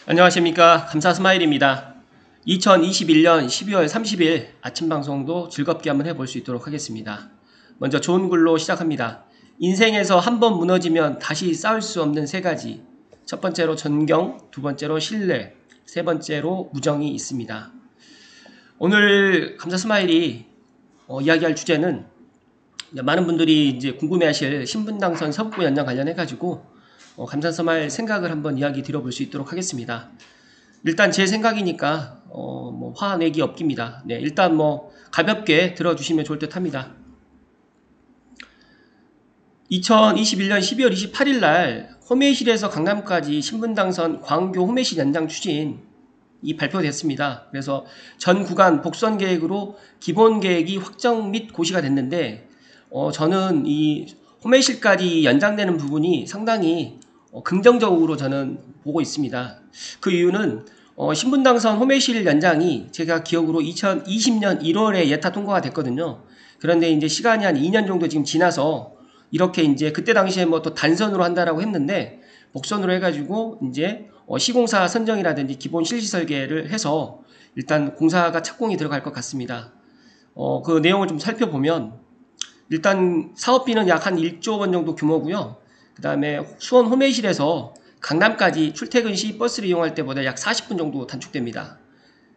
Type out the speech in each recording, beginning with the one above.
안녕하십니까. 감사스마일입니다. 2021년 12월 30일 아침 방송도 즐겁게 한번 해볼 수 있도록 하겠습니다. 먼저 좋은 글로 시작합니다. 인생에서 한번 무너지면 다시 쌓을 수 없는 세 가지. 첫 번째로 존경, 두 번째로 신뢰, 세 번째로 무정이 있습니다. 오늘 감사스마일이 이야기할 주제는 많은 분들이 이제 궁금해하실 신분당선 서북부 연장 관련해가지고 감사스마일 생각을 한번 이야기 드려볼 수 있도록 하겠습니다. 일단 제 생각이니까 뭐 화내기 없깁니다. 네, 일단 뭐 가볍게 들어주시면 좋을 듯 합니다. 2021년 12월 28일 날 호메이실에서 강남까지 신분당선 광교 호메이실 연장 추진이 발표됐습니다. 그래서 전 구간 복선 계획으로 기본 계획이 확정 및 고시가 됐는데 저는 이 호메이실까지 연장되는 부분이 상당히 긍정적으로 저는 보고 있습니다. 그 이유는 신분당선 호메이실 연장이 제가 기억으로 2020년 1월에 예타 통과가 됐거든요. 그런데 이제 시간이 한 2년 정도 지금 지나서 이렇게 이제 그때 당시에 뭐 또 단선으로 한다라고 했는데 복선으로 해가지고 이제 시공사 선정이라든지 기본 실시 설계를 해서 일단 공사가 착공이 들어갈 것 같습니다. 그 내용을 좀 살펴보면 일단 사업비는 약 한 1조 원 정도 규모고요. 그 다음에 수원 호메이실에서 강남까지 출퇴근 시 버스를 이용할 때보다 약 40분 정도 단축됩니다.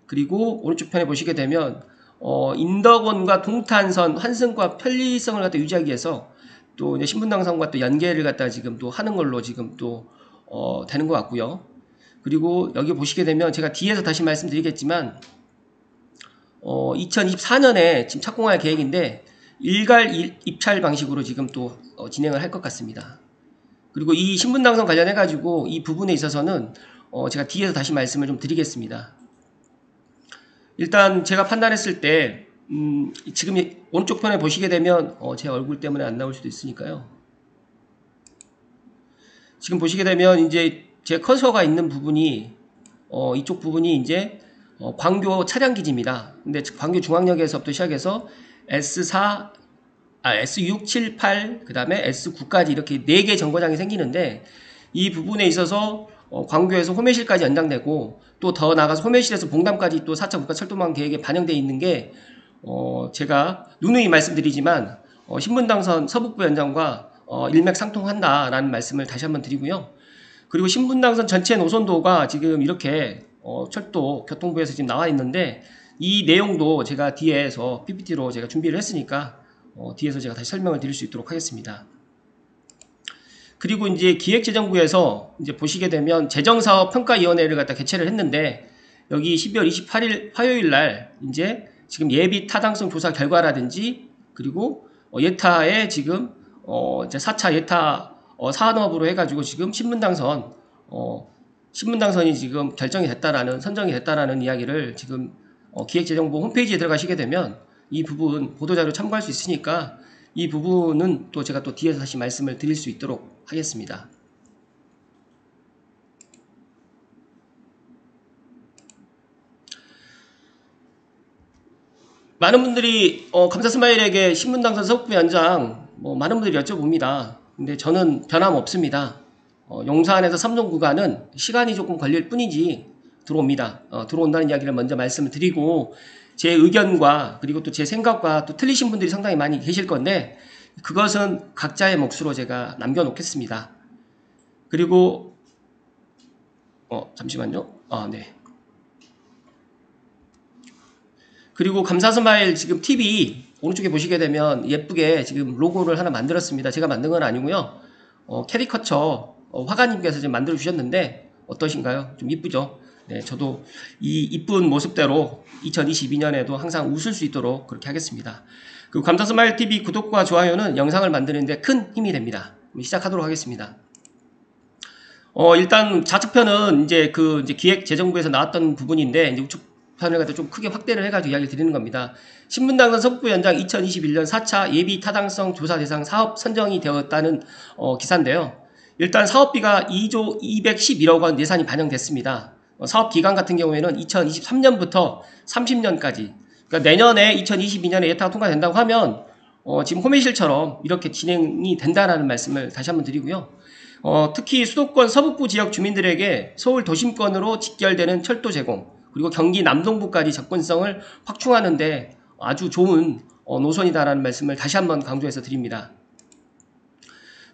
그리고 오른쪽 편에 보시게 되면 인덕원과 동탄선 환승과 편리성을 갖다 유지하기 위해서 또 이제 신분당선과 또 연계를 갖다 지금 또 하는 걸로 지금 또 되는 것 같고요. 그리고 여기 보시게 되면 제가 뒤에서 다시 말씀드리겠지만 2024년에 지금 착공할 계획인데 일괄 입찰 방식으로 지금 또 진행을 할 것 같습니다. 그리고 이 신분당선 관련해가지고 이 부분에 있어서는 제가 뒤에서 다시 말씀을 좀 드리겠습니다. 일단 제가 판단했을 때 지금 오른쪽 편에 보시게 되면 제 얼굴 때문에 안 나올 수도 있으니까요. 지금 보시게 되면 이제 제 커서가 있는 부분이 이쪽 부분이 이제 광교 차량기지입니다. 근데 광교 중앙역에서부터 시작해서 S6, 7, 8, 그 다음에 S9까지 이렇게 4개 정거장이 생기는데 이 부분에 있어서 광교에서 호메실까지 연장되고 또 더 나가서 호메실에서 봉담까지 또 4차 국가철도망 계획에 반영되어 있는 게 제가 누누이 말씀드리지만 신분당선 서북부 연장과 일맥상통한다라는 말씀을 다시 한번 드리고요. 그리고 신분당선 전체 노선도가 지금 이렇게 철도 교통부에서 지금 나와 있는데 이 내용도 제가 뒤에서 PPT로 제가 준비를 했으니까 뒤에서 제가 다시 설명을 드릴 수 있도록 하겠습니다. 그리고 이제 기획재정부에서 이제 보시게 되면 재정사업평가위원회를 갖다 개최를 했는데 여기 12월 28일 화요일 날 이제 지금 예비 타당성 조사 결과라든지 그리고 예타에 지금 이제 4차 예타 산업으로 해가지고 지금 신분당선이 지금 결정이 됐다라는 선정이 됐다라는 이야기를 지금 기획재정부 홈페이지에 들어가시게 되면 이 부분 보도자료 참고할 수 있으니까 이 부분은 또 제가 또 뒤에서 다시 말씀을 드릴 수 있도록 하겠습니다. 많은 분들이 감사스마일에게 신분당선 서북부 연장 많은 분들이 여쭤봅니다. 근데 저는 변함없습니다. 용산에서 삼성 구간은 시간이 조금 걸릴 뿐이지 들어옵니다. 들어온다는 이야기를 먼저 말씀을 드리고 제 의견과 그리고 또 제 생각과 또 틀리신 분들이 상당히 많이 계실 건데 그것은 각자의 몫으로 제가 남겨놓겠습니다. 그리고 잠시만요. 네. 그리고 감사스마일 지금 TV 오른쪽에 보시게 되면 예쁘게 지금 로고를 하나 만들었습니다. 제가 만든 건 아니고요. 캐리커처 화가님께서 지금 만들어 주셨는데 어떠신가요? 좀 이쁘죠? 네, 저도 이 이쁜 모습대로 2022년에도 항상 웃을 수 있도록 그렇게 하겠습니다. 그리고 감사스마일 TV 구독과 좋아요는 영상을 만드는데 큰 힘이 됩니다. 시작하도록 하겠습니다. 일단 좌측편은 이제 이제 기획재정부에서 나왔던 부분인데 이제 우측 편을 갖다 좀 크게 확대를 해가지고 이야기를 드리는 겁니다. 신분당선 서북부 연장 2021년 4차 예비 타당성 조사 대상 사업 선정이 되었다는 기사인데요. 일단 사업비가 2조 211억 원 예산이 반영됐습니다. 사업 기간 같은 경우에는 2023년부터 30년까지 그러니까 내년에 2022년에 예타가 통과된다고 하면 지금 호메실처럼 이렇게 진행이 된다라는 말씀을 다시 한번 드리고요. 특히 수도권 서북부 지역 주민들에게 서울 도심권으로 직결되는 철도 제공, 그리고 경기 남동부까지 접근성을 확충하는 데 아주 좋은 노선이다라는 말씀을 다시 한번 강조해서 드립니다.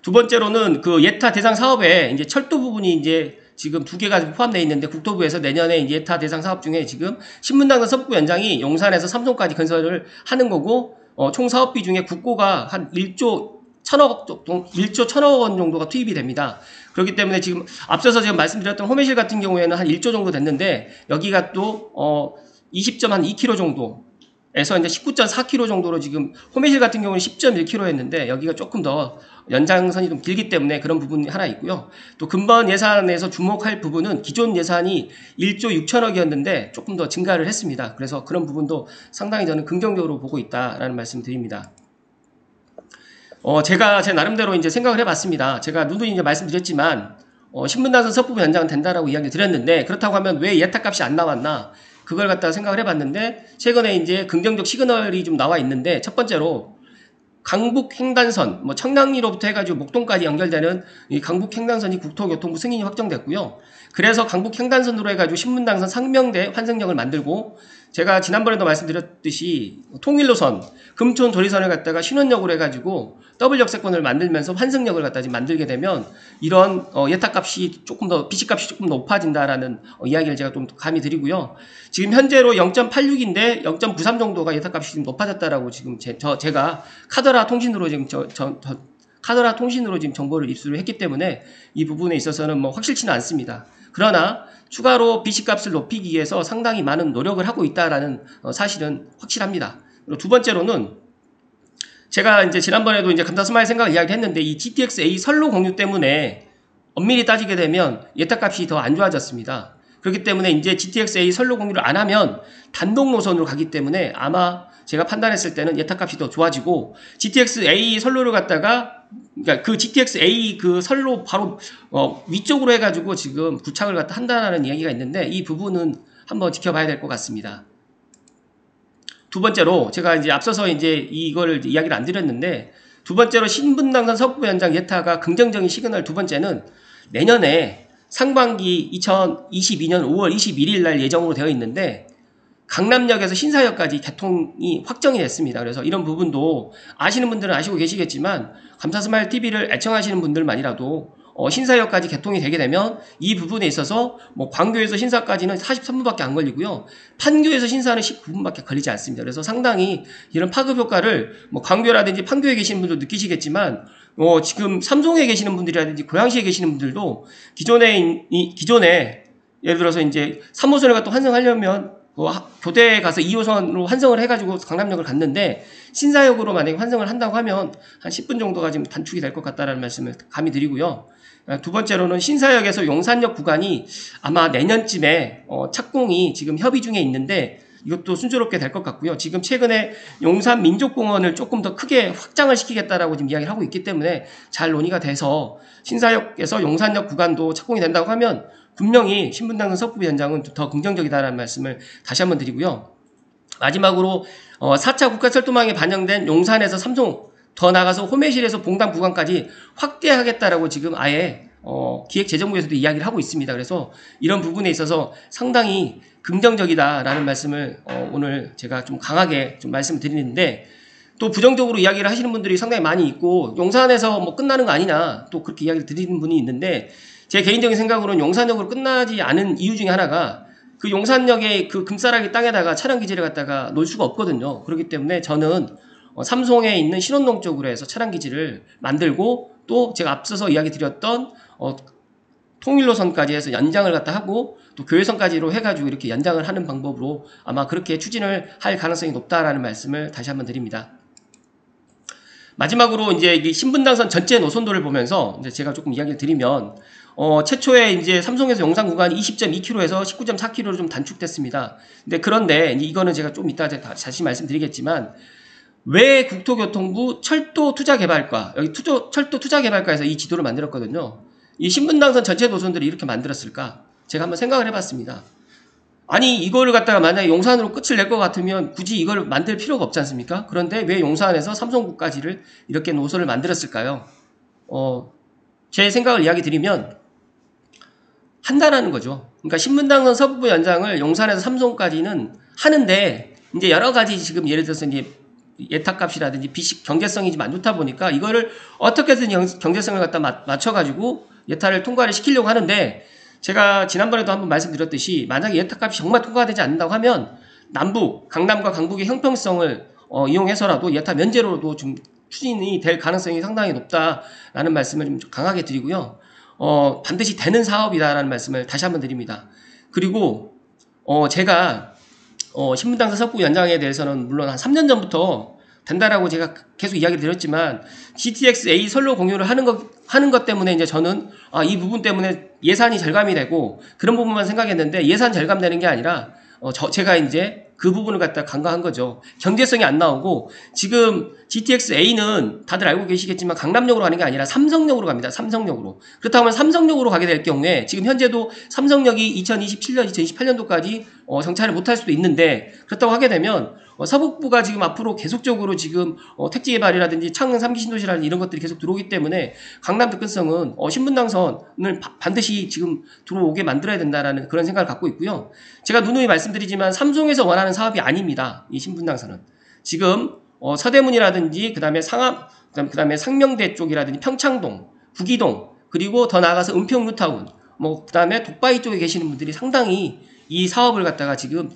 두 번째로는 그 예타 대상 사업에 이제 철도 부분이 이제 지금 두 개가 포함되어 있는데, 국토부에서 내년에 이제 예타 대상 사업 중에 지금 신분당선 서북부 연장이 용산에서 삼성까지 건설을 하는 거고, 총 사업비 중에 국고가 한 1조 1조 1,000억 원 정도가 투입이 됩니다. 그렇기 때문에 지금 앞서서 제가 말씀드렸던 호매실 같은 경우에는 한 1조 정도 됐는데, 여기가 또 20.2km 정도에서 이제 19.4km 정도로, 지금 호매실 같은 경우는 10.1km였는데 여기가 조금 더 연장선이 좀 길기 때문에 그런 부분이 하나 있고요. 또 근본 예산에서 주목할 부분은 기존 예산이 1조 6천억이었는데 조금 더 증가를 했습니다. 그래서 그런 부분도 상당히 저는 긍정적으로 보고 있다라는 말씀 드립니다. 제가 제 나름대로 이제 생각을 해봤습니다. 제가 누누이 이제 말씀드렸지만, 신분당선 서부부 연장은 된다라고 이야기 드렸는데, 그렇다고 하면 왜 예타값이 안 나왔나? 그걸 갖다가 생각을 해봤는데, 최근에 이제 긍정적 시그널이 좀 나와 있는데, 첫 번째로, 강북 횡단선, 청량리로부터 해가지고 목동까지 연결되는 이 강북 횡단선이 국토교통부 승인이 확정됐고요. 그래서 강북 횡단선으로 해가지고 신분당선 상명대 환승역을 만들고, 제가 지난번에도 말씀드렸듯이 통일노선, 금촌 도리선을 갖다가 신원역으로 해가지고 더블 역세권을 만들면서 환승역을 갖다 만들게 되면 이런 예타값이 조금 더, 비치값이 조금 높아진다라는 이야기를 제가 좀 감히 드리고요. 지금 현재로 0.86인데 0.93 정도가 예타값이 좀 높아졌다라고 지금 제가 카더라 통신으로 지금 카더라 통신으로 지금 정보를 입수를 했기 때문에 이 부분에 있어서는 확실치는 않습니다. 그러나 추가로 비치값을 높이기 위해서 상당히 많은 노력을 하고 있다라는 사실은 확실합니다. 그리고 두 번째로는 제가 이제 지난번에도 이제 감사스마일 생각을 이야기했는데, 이 GTX-A 선로 공유 때문에 엄밀히 따지게 되면 예타값이 더 안 좋아졌습니다. 그렇기 때문에 이제 GTX-A 선로 공유를 안 하면 단독 노선으로 가기 때문에 아마 제가 판단했을 때는 예타값이 더 좋아지고, GTX-A 선로를 갖다가, 그러니까 그 GTX-A 그 선로 바로 위쪽으로 해가지고 지금 부착을 갖다 한다는 이야기가 있는데, 이 부분은 한번 지켜봐야 될 것 같습니다. 두 번째로 제가 이제 앞서서 이제 이걸 이야기를 안 드렸는데, 두 번째로 신분당선 서부부 연장 예타가 긍정적인 시그널 두 번째는 내년에 상반기 2022년 5월 21일 날 예정으로 되어 있는데, 강남역에서 신사역까지 개통이 확정이 됐습니다. 그래서 이런 부분도 아시는 분들은 아시고 계시겠지만, 감사스마일 TV를 애청하시는 분들만이라도 신사역까지 개통이 되게 되면 이 부분에 있어서 광교에서 신사까지는 43분밖에 안 걸리고요. 판교에서 신사는 19분밖에 걸리지 않습니다. 그래서 상당히 이런 파급 효과를 광교라든지 판교에 계시는 분도 느끼시겠지만, 지금 삼성에 계시는 분들이라든지 고양시에 계시는 분들도 기존에 예를 들어서 이제 3호선을 갖다 환승하려면 교대에 가서 2호선으로 환승을 해가지고 강남역을 갔는데, 신사역으로 만약에 환승을 한다고 하면 한 10분 정도가 지금 단축이 될 것 같다는 말씀을 감히 드리고요. 두 번째로는 신사역에서 용산역 구간이 아마 내년쯤에 착공이 지금 협의 중에 있는데, 이것도 순조롭게 될 것 같고요. 지금 최근에 용산 민족공원을 조금 더 크게 확장을 시키겠다라고 지금 이야기를 하고 있기 때문에 잘 논의가 돼서 신사역에서 용산역 구간도 착공이 된다고 하면 분명히 신분당선 서부부 연장은 더 긍정적이다라는 말씀을 다시 한번 드리고요. 마지막으로 4차 국가철도망에 반영된 용산에서 삼성, 더 나가서 호매실에서 봉담 구간까지 확대하겠다라고 지금 아예 기획재정부에서도 이야기를 하고 있습니다. 그래서 이런 부분에 있어서 상당히 긍정적이다라는 말씀을 오늘 제가 좀 강하게 좀 말씀을 드리는데, 또 부정적으로 이야기를 하시는 분들이 상당히 많이 있고, 용산에서 끝나는 거 아니냐 또 그렇게 이야기를 드리는 분이 있는데, 제 개인적인 생각으로는 용산역으로 끝나지 않은 이유 중에 하나가, 그 용산역의 그 금싸라기 땅에다가 차량 기지를 갖다가 놓을 수가 없거든요. 그렇기 때문에 저는 삼송에 있는 신원동 쪽으로 해서 차량 기지를 만들고, 또 제가 앞서서 이야기 드렸던 통일로선까지 해서 연장을 갖다 하고, 또 교외선까지로 해가지고 이렇게 연장을 하는 방법으로 아마 그렇게 추진을 할 가능성이 높다라는 말씀을 다시 한번 드립니다. 마지막으로 이제 이 신분당선 전체 노선도를 보면서 이제 제가 조금 이야기를 드리면, 최초에 이제 삼성에서 용산 구간이 20.2km에서 19.4km로 좀 단축됐습니다. 그런데 이거는 제가 좀 이따 다시 말씀드리겠지만, 왜 국토교통부 철도투자개발과, 여기 철도투자개발과에서 이 지도를 만들었거든요. 이 신분당선 전체 노선들을 이렇게 만들었을까? 제가 한번 생각을 해봤습니다. 아니, 이거를 갖다가 만약에 용산으로 끝을 낼 것 같으면 굳이 이걸 만들 필요가 없지 않습니까? 그런데 왜 용산에서 삼성구까지를 이렇게 노선을 만들었을까요? 제 생각을 이야기 드리면 한다라는 거죠. 그러니까 신분당선 서부부 연장을 용산에서 삼성까지는 하는데 이제 여러 가지 지금 예를 들어서 이제 예탁값이라든지 비식 경제성이 좀 안 좋다 보니까 이거를 어떻게든 경제성을 갖다 맞춰가지고 예타를 통과를 시키려고 하는데 제가 지난번에도 한번 말씀드렸듯이 만약에 예탁값이 정말 통과되지 않는다고 하면 남북, 강남과 강북의 형평성을 이용해서라도 예타 면제로도 좀 추진이 될 가능성이 상당히 높다라는 말씀을 좀 강하게 드리고요. 반드시 되는 사업이다라는 말씀을 다시 한번 드립니다. 그리고 제가 신분당선 서부 연장에 대해서는 물론 한 3년 전부터 된다라고 제가 계속 이야기를 드렸지만 GTX-A 선로 공유를 하는 것 때문에 이제 저는 이 부분 때문에 예산이 절감이 되고 그런 부분만 생각했는데 예산 절감되는 게 아니라 제가 이제 그 부분을 갖다 간과한 거죠. 경제성이 안 나오고 지금 GTX-A는 다들 알고 계시겠지만 강남역으로 가는 게 아니라 삼성역으로 갑니다. 삼성역으로. 그렇다고 하면 삼성역으로 가게 될 경우에 지금 현재도 삼성역이 2027년, 2028년도까지 정차를 못할 수도 있는데 그렇다고 하게 되면 서북부가 지금 앞으로 계속적으로 지금 택지 개발이라든지 창릉 3기 신도시라든지 이런 것들이 계속 들어오기 때문에 강남 접근성은 신분당선을 반드시 지금 들어오게 만들어야 된다라는 그런 생각을 갖고 있고요. 제가 누누이 말씀드리지만 삼성에서 원하는 사업이 아닙니다. 이 신분당선은. 지금 서대문이라든지 그다음에 상암, 그다음에 상명대 쪽이라든지 평창동, 구기동 그리고 더 나아가서 은평 뉴타운 그다음에 독바이 쪽에 계시는 분들이 상당히 이 사업을 갖다가 지금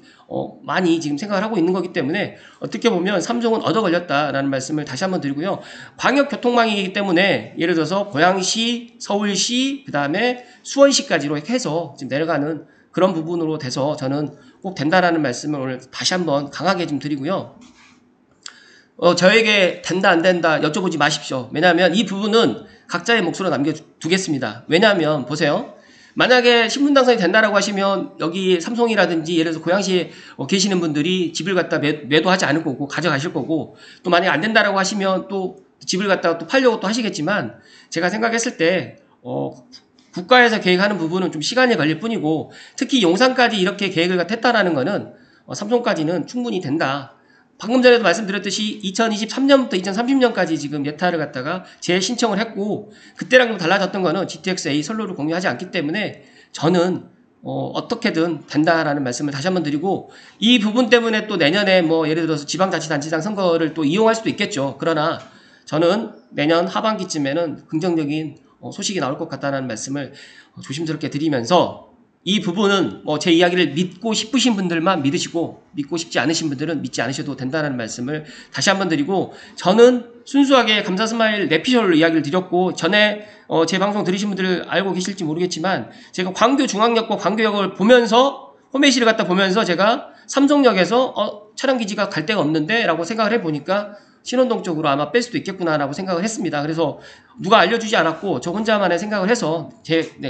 많이 지금 생각을 하고 있는 거기 때문에 어떻게 보면 삼성은 얻어 걸렸다라는 말씀을 다시 한번 드리고요. 광역교통망이기 때문에 예를 들어서 고양시, 서울시, 그다음에 수원시까지로 해서 지금 내려가는 그런 부분으로 돼서 저는 꼭 된다라는 말씀을 오늘 다시 한번 강하게 좀 드리고요. 저에게 된다 안 된다 여쭤보지 마십시오. 왜냐하면 이 부분은 각자의 몫으로 남겨두겠습니다. 왜냐하면 보세요. 만약에 신분당선이 된다라고 하시면 여기 삼성이라든지 예를 들어서 고양시에 계시는 분들이 집을 갖다 매도하지 않을 거고 가져가실 거고 또 만약에 안 된다라고 하시면 또 집을 갖다가 또 팔려고 또 하시겠지만 제가 생각했을 때 국가에서 계획하는 부분은 좀 시간이 걸릴 뿐이고 특히 용산까지 이렇게 계획을 했다라는 거는 삼성까지는 충분히 된다. 방금 전에도 말씀드렸듯이 2023년부터 2030년까지 지금 예타를 갖다가 재신청을 했고 그때랑 좀 달라졌던 거는 GTX-A 선로를 공유하지 않기 때문에 저는 어떻게든 된다라는 말씀을 다시 한번 드리고 이 부분 때문에 또 내년에 예를 들어서 지방자치단체장 선거를 또 이용할 수도 있겠죠. 그러나 저는 내년 하반기쯤에는 긍정적인 소식이 나올 것 같다는 말씀을 조심스럽게 드리면서 이 부분은 제 이야기를 믿고 싶으신 분들만 믿으시고 믿고 싶지 않으신 분들은 믿지 않으셔도 된다는 말씀을 다시 한번 드리고 저는 순수하게 감사스마일 내피셜로 이야기를 드렸고 전에 제 방송 들으신 분들 알고 계실지 모르겠지만 제가 광교중앙역과 광교역을 보면서 호메시를 갖다 보면서 제가 삼성역에서 차량기지가 갈 데가 없는데 라고 생각을 해보니까 신원동 쪽으로 아마 뺄 수도 있겠구나라고 생각을 했습니다. 그래서 누가 알려주지 않았고 저 혼자만의 생각을 해서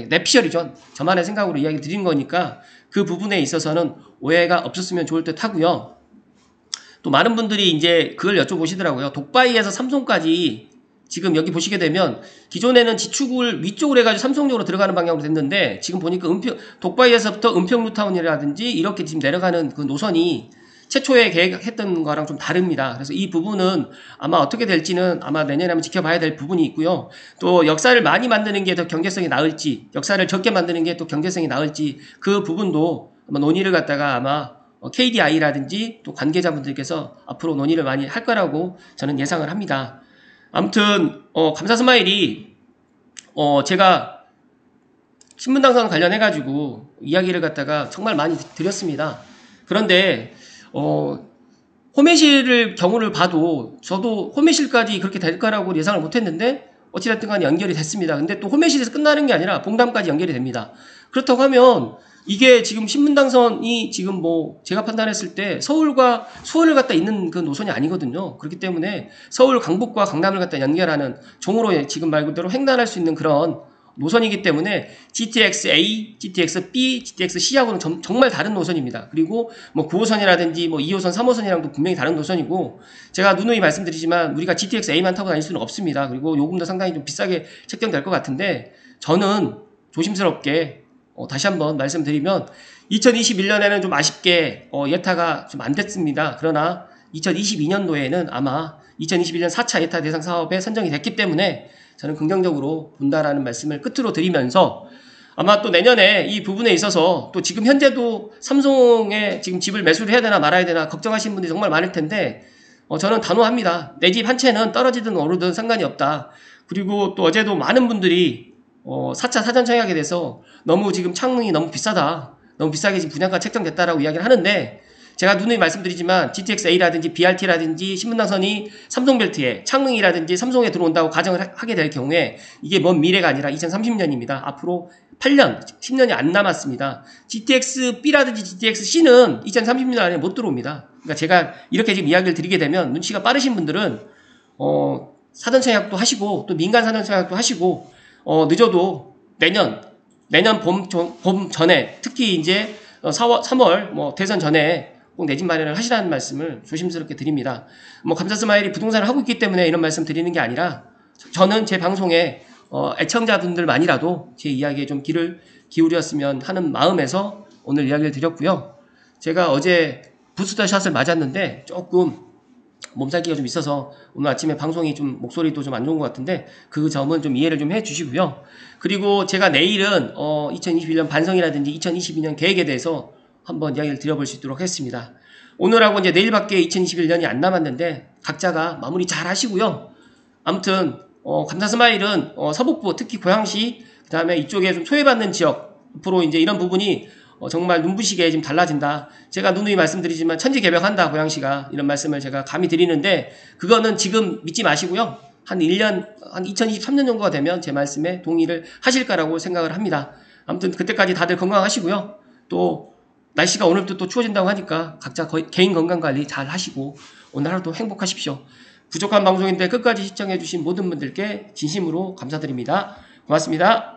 내피셜이죠. 저만의 생각으로 이야기 드린 거니까 그 부분에 있어서는 오해가 없었으면 좋을 듯 하고요. 또 많은 분들이 이제 그걸 여쭤보시더라고요. 독바이에서 삼성까지 지금 여기 보시게 되면 기존에는 지축을 위쪽으로 해가지고 삼성역으로 들어가는 방향으로 됐는데 지금 보니까 독바이에서부터 은평 뉴타운이라든지 이렇게 지금 내려가는 그 노선이 최초에 계획했던 거랑 좀 다릅니다. 그래서 이 부분은 아마 어떻게 될지는 아마 내년에 한번 지켜봐야 될 부분이 있고요. 또 역사를 많이 만드는 게 더 경제성이 나을지 역사를 적게 만드는 게 또 경제성이 나을지 그 부분도 아마 논의를 갖다가 아마 KDI라든지 또 관계자분들께서 앞으로 논의를 많이 할 거라고 저는 예상을 합니다. 아무튼 감사스마일이 제가 신분당선 관련해가지고 이야기를 갖다가 정말 많이 드렸습니다. 그런데 호메실을 경우를 봐도 저도 호메실까지 그렇게 될 거라고 예상을 못했는데 어찌됐든 간에 연결이 됐습니다. 근데 또 호메실에서 끝나는 게 아니라 봉담까지 연결이 됩니다. 그렇다고 하면 이게 지금 신분당선이 지금 제가 판단했을 때 서울과 수원을 갖다 있는 그 노선이 아니거든요. 그렇기 때문에 서울 강북과 강남을 갖다 연결하는 종으로 지금 말 그대로 횡단할 수 있는 그런 노선이기 때문에 GTX-A, GTX-B, GTX-C하고는 정말 다른 노선입니다. 그리고 9호선이라든지 2호선, 3호선이랑도 분명히 다른 노선이고 제가 누누이 말씀드리지만 우리가 GTX-A만 타고 다닐 수는 없습니다. 그리고 요금도 상당히 좀 비싸게 책정될 것 같은데 저는 조심스럽게 다시 한번 말씀드리면 2021년에는 좀 아쉽게 예타가 좀 안 됐습니다. 그러나 2022년도에는 아마 2021년 4차 예타 대상 사업에 선정이 됐기 때문에 저는 긍정적으로 본다라는 말씀을 끝으로 드리면서 아마 또 내년에 이 부분에 있어서 또 지금 현재도 삼성에 지금 집을 매수를 해야 되나 말아야 되나 걱정하시는 분들이 정말 많을 텐데 저는 단호합니다. 내 집 한 채는 떨어지든 오르든 상관이 없다. 그리고 또 어제도 많은 분들이 4차 사전 청약에 대해서 너무 지금 창능이 너무 비싸다. 너무 비싸게 지금 분양가 책정됐다라고 이야기를 하는데 제가 누누이 말씀드리지만 GTX-A라든지 BRT라든지 신분당선이 삼성벨트에 창능이라든지 삼성에 들어온다고 가정을 하게 될 경우에 이게 먼 미래가 아니라 2030년입니다. 앞으로 8년, 10년이 안 남았습니다. GTX-B라든지 GTX-C는 2030년 안에 못 들어옵니다. 그러니까 제가 이렇게 지금 이야기를 드리게 되면 눈치가 빠르신 분들은 사전 청약도 하시고 또 민간 사전 청약도 하시고 늦어도 내년 봄 전에 특히 이제 3월 뭐 대선 전에 꼭 내 집 마련을 하시라는 말씀을 조심스럽게 드립니다. 뭐 감사스마일이 부동산을 하고 있기 때문에 이런 말씀 드리는 게 아니라 저는 제 방송에 애청자분들만이라도 제 이야기에 좀 귀를 기울였으면 하는 마음에서 오늘 이야기를 드렸고요. 제가 어제 부스터샷을 맞았는데 조금 몸살기가 좀 있어서 오늘 아침에 방송이 좀 목소리도 좀 안 좋은 것 같은데 그 점은 좀 이해를 좀 해주시고요. 그리고 제가 내일은 2021년 반성이라든지 2022년 계획에 대해서 한번 이야기를 드려볼 수 있도록 하겠습니다. 오늘하고 이제 내일밖에 2021년이 안 남았는데 각자가 마무리 잘 하시고요. 아무튼 감사스마일은 서북부 특히 고양시 그다음에 이쪽에 좀 소외받는 지역 앞으로 이제 이런 부분이 정말 눈부시게 지금 달라진다. 제가 누누이 말씀드리지만 천지개벽한다 고양시가 이런 말씀을 제가 감히 드리는데 그거는 지금 믿지 마시고요. 한 1년 한 2023년 정도가 되면 제 말씀에 동의를 하실 거라고 생각을 합니다. 아무튼 그때까지 다들 건강하시고요. 또 날씨가 오늘부터 또 추워진다고 하니까 각자 개인 건강관리 잘 하시고 오늘 하루도 행복하십시오. 부족한 방송인데 끝까지 시청해주신 모든 분들께 진심으로 감사드립니다. 고맙습니다.